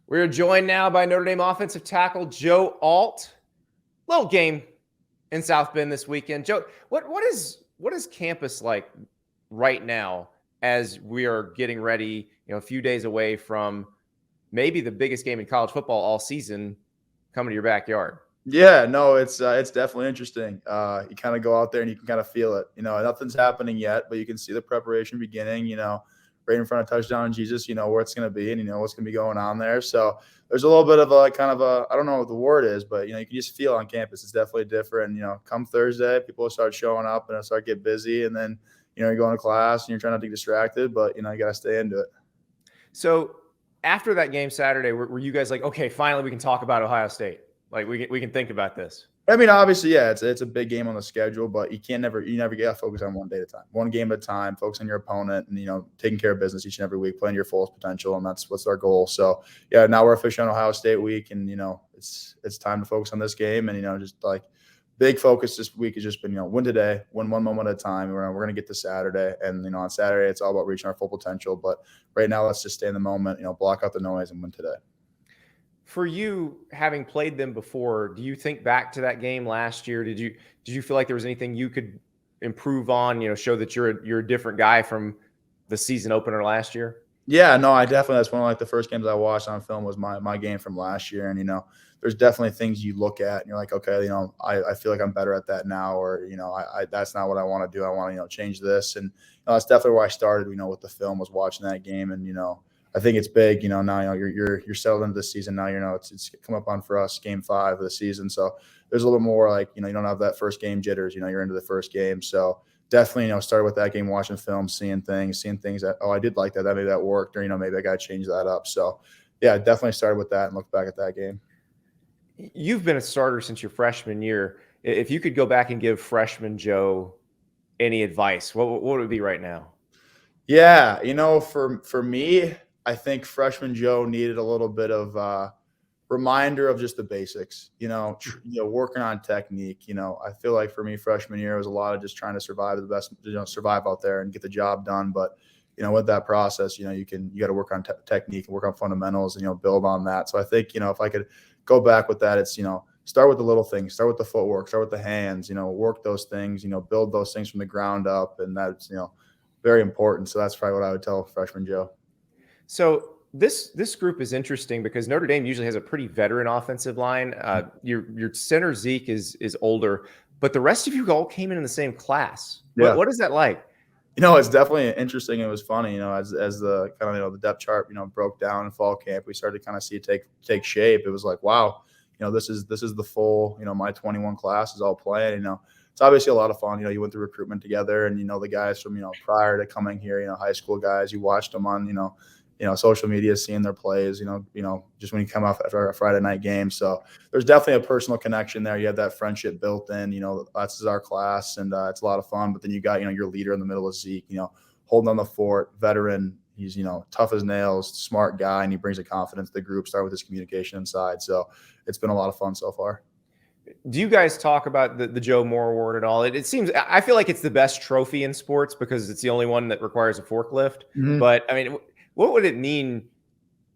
We're joined now by Notre Dame offensive tackle Joe Alt. Little game in South Bend this weekend. Joe, what is campus like right now as we are getting ready, a few days away from maybe the biggest game in college football all season coming to your backyard? Yeah, no, it's definitely interesting. You kind of go out there and you can kind of feel it. Nothing's happening yet, but you can see the preparation beginning. Right in front of touchdown Jesus. Where it's going to be, and what's going to be going on there. So there's a little bit of a kind of a, I don't know what the word is, but you can just feel on campus it's definitely different. Come Thursday, people will start showing up and it'll start get busy, and then you're going to class and you're trying not to get distracted, but you got to stay into it. So after that game Saturday, were you guys like, okay, finally we can talk about Ohio State? Like we can think about this. I mean, obviously, yeah, it's a big game on the schedule, but you never get to focus on one day at a time, one game at a time, focus on your opponent, and taking care of business each and every week, playing your fullest potential, and that's what's our goal. So yeah, now we're officially on Ohio State week, and it's time to focus on this game, and just like big focus this week has just been win today, win one moment at a time. We're gonna get to Saturday, and on Saturday it's all about reaching our full potential. But right now, let's just stay in the moment, block out the noise, and win today. For you, having played them before, do you think back to that game last year? Did you feel like there was anything you could improve on? Show that you're a different guy from the season opener last year. Yeah, no, I definitely. That's one of the first games I watched on film was my game from last year, and there's definitely things you look at and you're like, okay, I feel like I'm better at that now, or I that's not what I want to do. I want to change this, and that's definitely where I started. With the film was watching that game, and I think it's big. Now you're settled into the season. Now it's come up on for us game 5 of the season. So there's a little bit more like you don't have that first game jitters. You're into the first game. So definitely started with that game, watching film, seeing things that I did like that maybe that worked, or maybe I got to change that up. So yeah, definitely started with that and looked back at that game. You've been a starter since your freshman year. If you could go back and give freshman Joe any advice, what would it be right now? Yeah, for me, I think freshman Joe needed a little bit of reminder of just the basics, working on technique. I feel like for me, freshman year was a lot of just trying to survive the best, survive out there and get the job done. But, with that process, you got to work on technique and work on fundamentals and, build on that. So I think, if I could go back with that, it's, start with the little things, start with the footwork, start with the hands, work those things, build those things from the ground up. And that's, very important. So that's probably what I would tell freshman Joe. So this group is interesting because Notre Dame usually has a pretty veteran offensive line. Your center Zeke is older, but the rest of you all came in the same class. Yeah. What is that like? It's definitely interesting. It was funny, as the kind of the depth chart broke down in fall camp, we started to kind of see it take shape. It was like, wow, this is the full my 21 class is all playing. It's obviously a lot of fun. You went through recruitment together, and the guys from prior to coming here, high school guys, you watched them on social media, seeing their plays, just when you come off after a Friday night game. So there's definitely a personal connection there. You have that friendship built in, that's our class, and it's a lot of fun. But then you got, your leader in the middle of Zeke, holding on the fort, veteran. He's, tough as nails, smart guy, and he brings a confidence to the group, start with his communication inside. So it's been a lot of fun so far. Do you guys talk about the Joe Moore Award at all? It seems, I feel like it's the best trophy in sports because it's the only one that requires a forklift. Mm-hmm. But I mean, what would it mean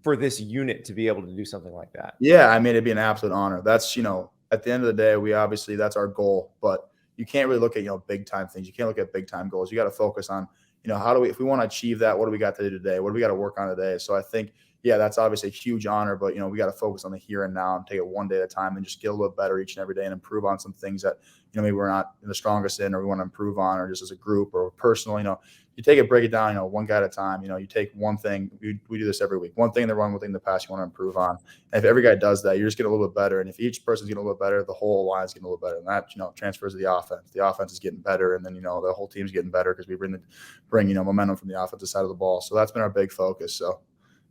for this unit to be able to do something like that? Yeah, I mean, it'd be an absolute honor. That's, at the end of the day, we obviously, that's our goal, but you can't really look at, big time things. You can't look at big time goals. You got to focus on, how do we, if we want to achieve that, what do we got to do today? What do we got to work on today? So I think, yeah, that's obviously a huge honor, but, we got to focus on the here and now and take it one day at a time and just get a little bit better each and every day and improve on some things that, maybe we're not the strongest in, or we want to improve on, or just as a group or personal, you take it, break it down, one guy at a time. You take one thing. We do this every week. One thing in the run, one thing in the pass you want to improve on. And if every guy does that, you're just getting a little bit better. And if each person's getting a little bit better, the whole line's getting a little better. And that, transfers to the offense. The offense is getting better. And then, the whole team's getting better because we bring momentum from the offensive side of the ball. So that's been our big focus. So,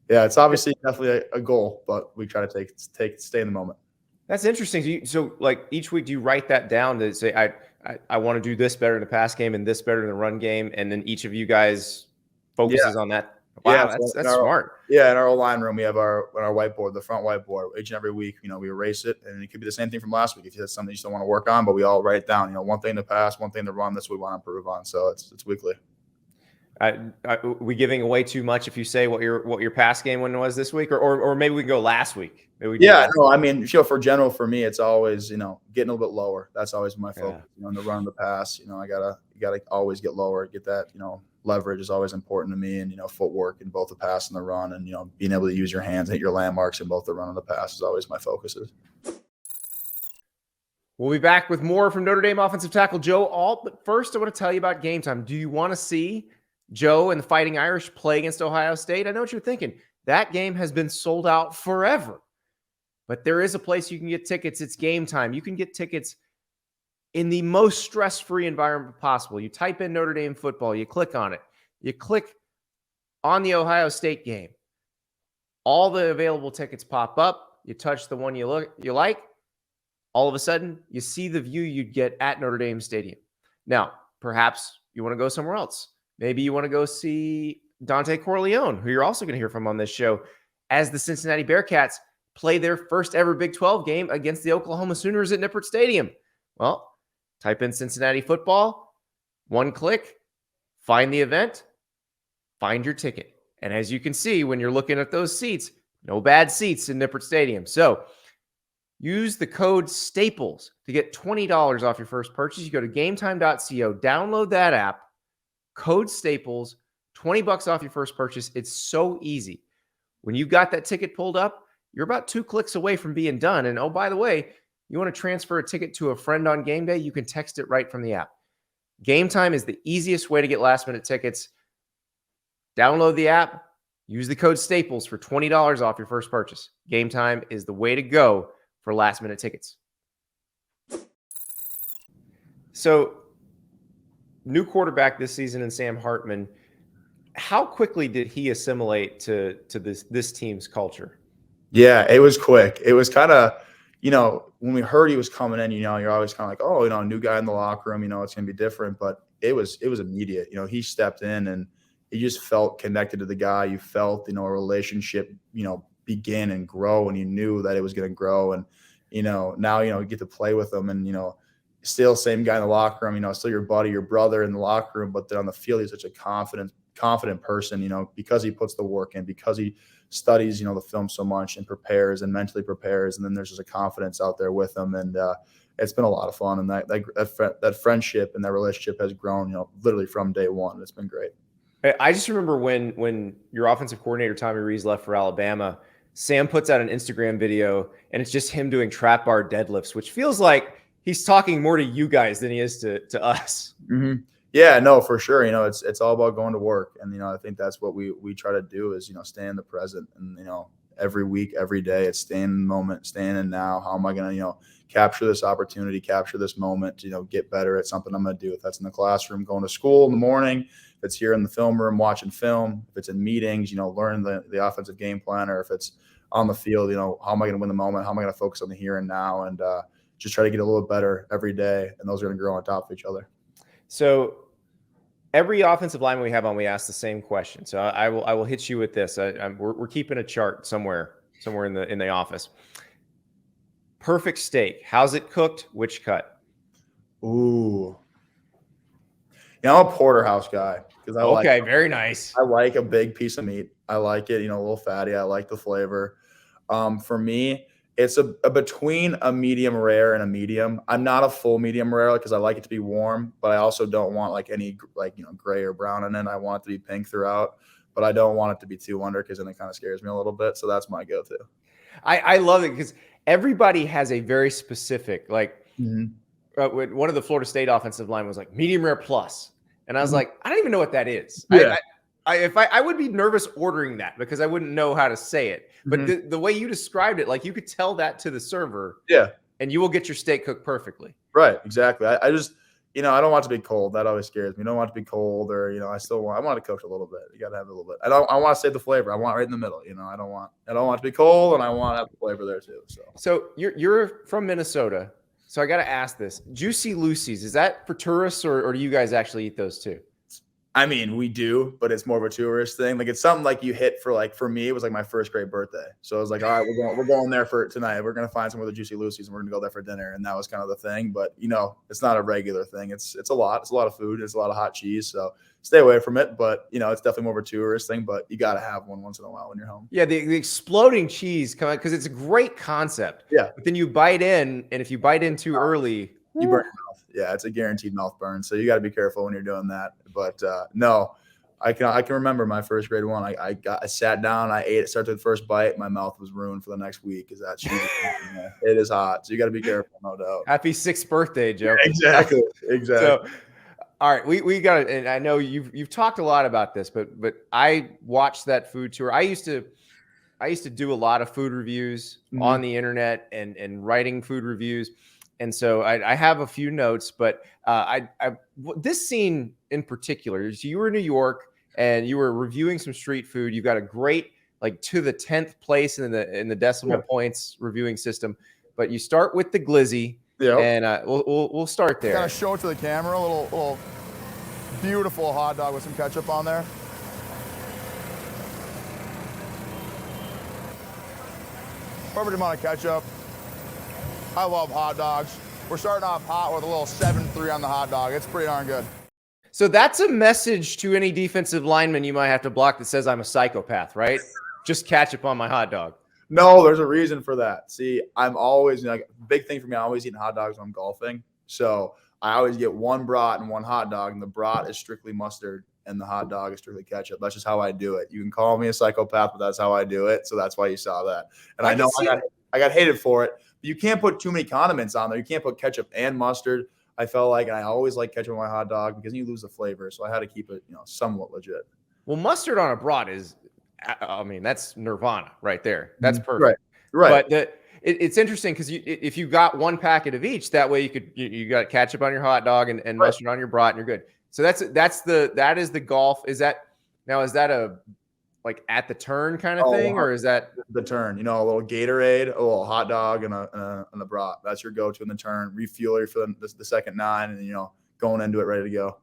yeah, it's obviously definitely a goal, but we try to stay in the moment. That's interesting. So like each week, do you write that down to say, I want to do this better in the pass game and this better in the run game, and then each of you guys focuses on that? Wow, that's smart. Yeah, in our line room, we have our whiteboard, the front whiteboard. Each and every week, we erase it, and it could be the same thing from last week. If you had something you still want to work on, but we all write it down. One thing to pass, one thing to run. That's what we want to improve on. So it's weekly. We giving away too much if you say what your past game win was this week, or maybe we can go last week. No, I mean, for me, it's always, getting a little bit lower. That's always my focus. In the run of the pass, I gotta always get lower, get that, leverage is always important to me, and footwork in both the pass and the run, and being able to use your hands, hit your landmarks in both the run and the pass is always my focuses. We'll be back with more from Notre Dame offensive tackle Joe Alt, but first I want to tell you about Game Time. Do you want to see Joe and the Fighting Irish play against Ohio State? I know what you're thinking. That game has been sold out forever. But there is a place you can get tickets. It's Game Time. You can get tickets in the most stress-free environment possible. You type in Notre Dame football. You click on it. You click on the Ohio State game. All the available tickets pop up. You touch the one you like. All of a sudden, you see the view you'd get at Notre Dame Stadium. Now, perhaps you want to go somewhere else. Maybe you want to go see Dante Corleone, who you're also going to hear from on this show, as the Cincinnati Bearcats play their first ever Big 12 game against the Oklahoma Sooners at Nippert Stadium. Well, type in Cincinnati football, one click, find the event, find your ticket. And as you can see, when you're looking at those seats, no bad seats in Nippert Stadium. So use the code STAPLES to get $20 off your first purchase. You go to gametime.co, download that app, code STAPLES, $20 off your first purchase. It's so easy. When you've got that ticket pulled up, you're about 2 clicks away from being done. And oh, by the way, you want to transfer a ticket to a friend on game day, you can text it right from the app. Game Time is the easiest way to get last-minute tickets. Download the app, use the code STAPLES for $20 off your first purchase. Game Time is the way to go for last-minute tickets. So, new quarterback this season in Sam Hartman. How quickly did he assimilate to this team's culture? Yeah, it was quick. It was kind of, when we heard he was coming in, you're always kind of like, oh, a new guy in the locker room, it's going to be different. But it was immediate. He stepped in and you just felt connected to the guy. You felt, a relationship, begin and grow, and you knew that it was going to grow. And, now, you get to play with him, and, still same guy in the locker room, still your buddy, your brother in the locker room. But then on the field, he's such a confident person, because he puts the work in, because he studies, the film so much and prepares and mentally prepares. And then there's just a confidence out there with him. And it's been a lot of fun. And that friendship and that relationship has grown, literally from day one. It's been great. I just remember when your offensive coordinator, Tommy Rees, left for Alabama, Sam puts out an Instagram video and it's just him doing trap bar deadlifts, which feels like he's talking more to you guys than he is to us. Mm-hmm. Yeah, no, for sure. It's all about going to work. And, I think that's what we try to do is, stay in the present. And, every week, every day, it's staying in the moment, staying in now. How am I going to, capture this opportunity, capture this moment, get better at something I'm going to do. If that's in the classroom, going to school in the morning, if it's here in the film room, watching film, if it's in meetings, learning the offensive game plan, or if it's on the field, how am I going to win the moment? How am I going to focus on the here and now? And just try to get a little better every day. And those are going to grow on top of each other. So every offensive lineman we have on, we ask the same question. So I will hit you with this. We're keeping a chart somewhere in the office. Perfect steak. How's it cooked? Which cut? Ooh. I'm a porterhouse guy because very nice. I like a big piece of meat. I like it, a little fatty. I like the flavor. For me, it's a between a medium rare and a medium. I'm not a full medium rare because I like it to be warm, but I also don't want any gray or brown in it. I want it to be pink throughout, but I don't want it to be too under because then it kind of scares me a little bit. So that's my go-to. I love it because everybody has a very specific one of the Florida State offensive line was like medium rare plus, and I was like, I don't even know what that is. Yeah. I would be nervous ordering that because I wouldn't know how to say it. But the way you described it, you could tell that to the server. Yeah. And you will get your steak cooked perfectly. Right. Exactly. I just, I don't want it to be cold. That always scares me. I don't want it to be cold or, I want it cooked a little bit. You got to have a little bit. I want to save the flavor. I want it right in the middle. I don't want it to be cold, and I want to have the flavor there too. So you're from Minnesota. So I got to ask this. Juicy Lucy's, is that for tourists or do you guys actually eat those too? I mean, we do, but it's more of a tourist thing. Like it's something like you hit for like for me, it was like my first grade birthday. So I was like, all right, we're going there for tonight. We're gonna find somewhere with the Juicy Lucy's and we're gonna go there for dinner. And that was kind of the thing. But it's not a regular thing. It's a lot. It's a lot of food. It's a lot of hot cheese. So stay away from it. But it's definitely more of a tourist thing. But you gotta have one once in a while when you're home. Yeah, the exploding cheese because it's a great concept. Yeah. But then you bite in, and if you bite in too early, you burn your mouth. Yeah, it's a guaranteed mouth burn. So you got to be careful when you're doing that. But no, I can remember my first grade one. I sat down, I ate it, started with the first bite. My mouth was ruined for the next week because that cheese it is hot. So you got to be careful, no doubt. Happy 6th birthday, Joe. Exactly. So, all right, we got it. And I know you've talked a lot about this, but I watched that food tour. I used to do a lot of food reviews on the internet and writing food reviews. And so I have a few notes, but this scene in particular, so you were in New York and you were reviewing some street food. You've got a great, like to the 10th place in the decimal points reviewing system, but you start with the glizzy. Yep. And we'll start there. Kind of show it to the camera, a little beautiful hot dog with some ketchup on there. Perfect amount of ketchup. I love hot dogs. We're starting off hot with a little 7-3 on the hot dog. It's pretty darn good. So that's a message to any defensive lineman you might have to block that says I'm a psychopath, right? Just ketchup on my hot dog. No, there's a reason for that. See, I'm always big thing for me. I'm always eating hot dogs when I'm golfing. So I always get one brat and one hot dog, and the brat is strictly mustard and the hot dog is strictly ketchup. That's just how I do it. You can call me a psychopath, but that's how I do it. So that's why you saw that. And I know I got hated for it. But you can't put too many condiments on there. You can't put ketchup and mustard. I felt like, and I always like ketchup on my hot dog because you lose the flavor. So I had to keep it, somewhat legit. Well, mustard on a brat is, I mean, that's nirvana right there. That's perfect. Right. But it's interesting because if you got one packet of each, that way you got ketchup on your hot dog and mustard on your brat, and you're good. So that is the golf. Is that a like at the turn kind of thing, or is that the turn? A little Gatorade, a little hot dog, and a brat. That's your go-to in the turn. Refueler for the second 9, and going into it ready to go.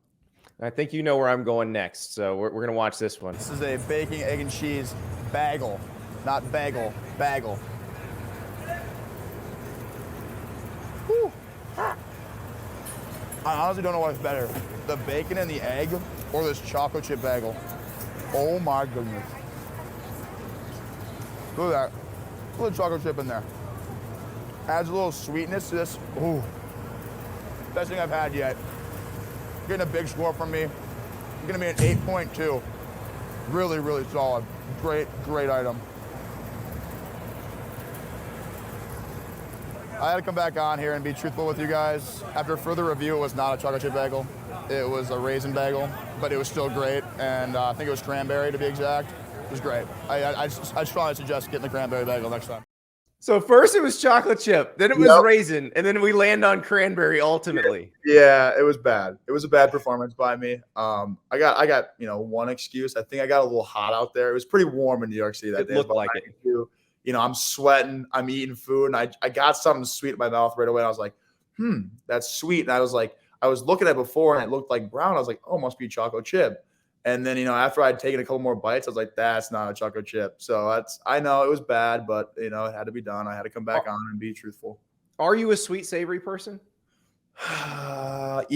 I think you know where I'm going next, so we're gonna watch this one. This is a bacon, egg, and cheese bagel, not bagel, bagel. Whew. I honestly don't know what's better, the bacon and the egg, or this chocolate chip bagel. Oh my goodness. Look at that. Look at the chocolate chip in there. Adds a little sweetness to this. Ooh. Best thing I've had yet. Getting a big score from me. Gonna be an 8.2. Really, really solid. Great item. I had to come back on here and be truthful with you guys. After further review, it was not a chocolate chip bagel. It was a raisin bagel, but it was still great. And I think it was cranberry to be exact. It was great. I strongly suggest getting the cranberry bagel next time. So first it was chocolate chip, then it was raisin, and then we land on cranberry ultimately. Yeah, it was bad. It was a bad performance by me. I got one excuse. I think I got a little hot out there. It was pretty warm in New York City that day. It looked like it. I'm sweating. I'm eating food, and I got something sweet in my mouth right away. And I was like, that's sweet. And I was looking at it before, and it looked like brown. I was like, oh, must be chocolate chip. And then, after I'd taken a couple more bites, I was like, that's not a chocolate chip. So I know it was bad, but, it had to be done. I had to come back on and be truthful. Are you a sweet, savory person? I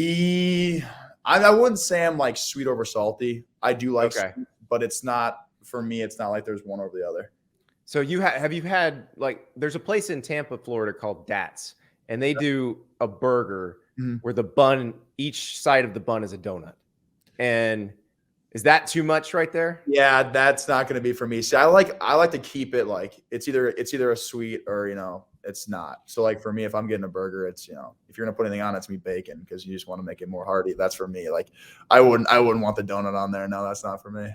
wouldn't say I'm like sweet over salty. I do like sweet, but it's not, for me, it's not like there's one over the other. So have you had, there's a place in Tampa, Florida called Dat's, and they do a burger where the bun, each side of the bun is a donut. And is that too much right there? Yeah, that's not going to be for me. See, I like to keep it like it's either a sweet or it's not. So for me, if I'm getting a burger, it's if you're gonna put anything on, it's me bacon because you just want to make it more hearty. That's for me. I wouldn't want the donut on there. No, that's not for me.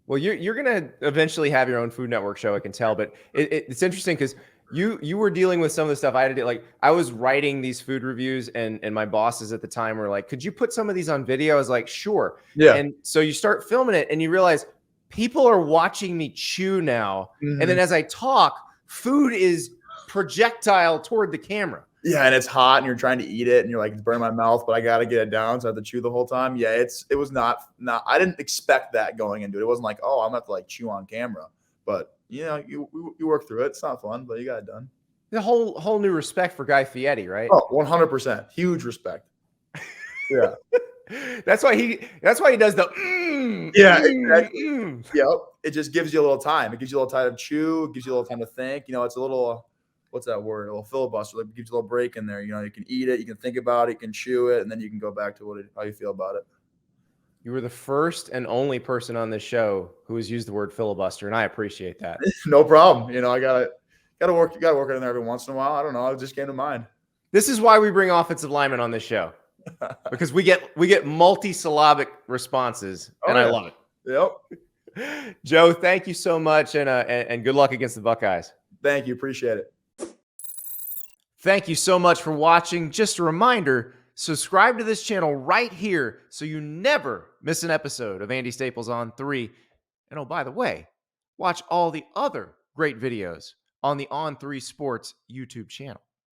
Well, you're gonna eventually have your own Food Network show, I can tell. But it's interesting because you were dealing with some of the stuff I had to do. I was writing these food reviews, and my bosses at the time were like, "Could you put some of these on video?" I was like, "Sure." Yeah. And so you start filming it, and you realize people are watching me chew now. And then as I talk, food is projectile toward the camera. Yeah, and it's hot, and you're trying to eat it, and you're like, it's burning my mouth, but I gotta get it down, so I have to chew the whole time. Yeah, it was not. I didn't expect that going into it. It wasn't like, oh, I'm gonna have to like chew on camera. But you work through it. It's not fun, but you got it done. The whole new respect for Guy Fieri, right? Oh, 100%, huge respect. Yeah, that's why he does the exactly. Yep, it just gives you a little time. It gives you a little time to chew. It gives you a little time to think. It's a little. What's that word? A little filibuster. Like, it gives you a little break in there. You can eat it, you can think about it, you can chew it, and then you can go back to how you feel about it. You were the first and only person on this show who has used the word filibuster, and I appreciate that. No problem. I gotta work it in there every once in a while. I don't know. It just came to mind. This is why we bring offensive linemen on this show. Because we get multi-syllabic responses, and I love it. Yep. Joe, thank you so much, and good luck against the Buckeyes. Thank you. Appreciate it. Thank you so much for watching. Just a reminder, subscribe to this channel right here so you never miss an episode of Andy Staples on 3. And oh, by the way, watch all the other great videos on the On3 Sports YouTube channel.